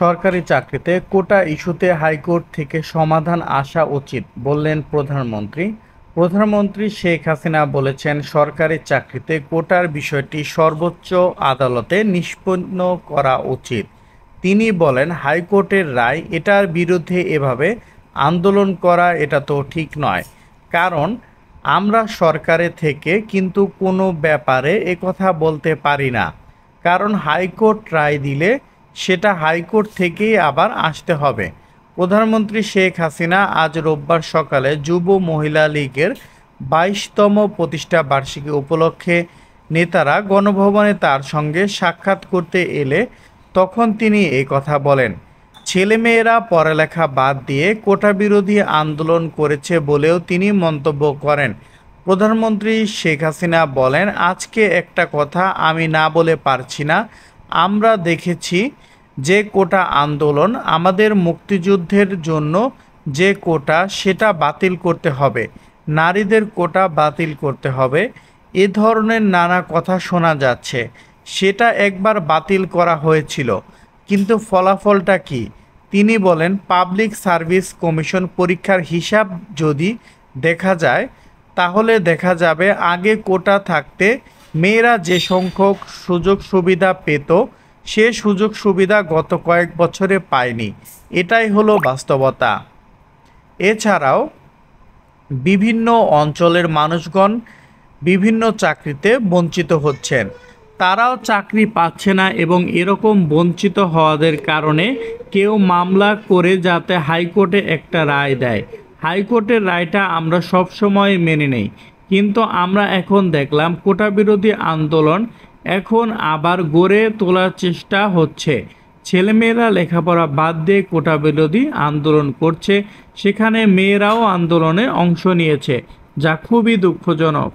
সরকারি চাকরিতে কোটা ইস্যুতে হাইকোর্ট থেকে সমাধান আসা উচিত বললেন প্রধানমন্ত্রী। প্রধানমন্ত্রী শেখ হাসিনা বলেছেন, সরকারি চাকরিতে কোটার বিষয়টি সর্বোচ্চ আদালতে নিষ্পন্ন করা উচিত। তিনি বলেন, হাইকোর্টের রায়, এটার বিরুদ্ধে এভাবে আন্দোলন করা এটা তো ঠিক নয়। কারণ আমরা সরকারে থেকে কিন্তু কোনো ব্যাপারে একথা বলতে পারি না। কারণ হাইকোর্ট রায় দিলে সেটা হাইকোর্ট থেকেই আবার আসতে হবে। প্রধানমন্ত্রী শেখ হাসিনা আজ রোববার সকালে যুব মহিলা লীগের 22তম প্রতিষ্ঠা বার্ষিকী উপলক্ষে নেতারা গণভবনে তার সঙ্গে সাক্ষাৎ করতে এলে তখন তিনি এই কথা বলেন। ছেলেমেয়েরা পড়ালেখা বাদ দিয়ে কোটা বিরোধী আন্দোলন করেছে বলেও তিনি মন্তব্য করেন। প্রধানমন্ত্রী শেখ হাসিনা বলেন, আজকে একটা কথা আমি না বলে পারছি না। আমরা দেখেছি যে কোটা আন্দোলন, আমাদের মুক্তিযুদ্ধের জন্য যে কোটা সেটা বাতিল করতে হবে, নারীদের কোটা বাতিল করতে হবে, এ ধরনের নানা কথা শোনা যাচ্ছে। সেটা একবার বাতিল করা হয়েছিল, কিন্তু ফলাফলটা কি? তিনি বলেন, পাবলিক সার্ভিস কমিশন পরীক্ষার হিসাব যদি দেখা যায় তাহলে দেখা যাবে আগে কোটা থাকতে মেয়েরা যে সংখ্যক সুযোগ সুবিধা পেত সে সুযোগ সুবিধা গত কয়েক বছরে পায়নি। এটাই হলো বাস্তবতা। এছাড়াও বিভিন্ন অঞ্চলের মানুষগণ বিভিন্ন চাকরিতে বঞ্চিত হচ্ছেন, তারাও চাকরি পাচ্ছে না এবং এরকম বঞ্চিত হওয়াদের কারণে কেউ মামলা করে যাতে হাইকোর্টে একটা রায় দেয়। হাইকোর্টের রায়টা আমরা সব সময় মেনে নেই, কিন্তু আমরা এখন দেখলাম কোটা বিরোধী আন্দোলন এখন আবার গড়ে তোলার চেষ্টা হচ্ছে। ছেলেমেয়েরা লেখাপড়া বাদ দিয়ে কোটা বিরোধী আন্দোলন করছে, সেখানে মেয়েরাও আন্দোলনে অংশ নিয়েছে, যা খুবই দুঃখজনক।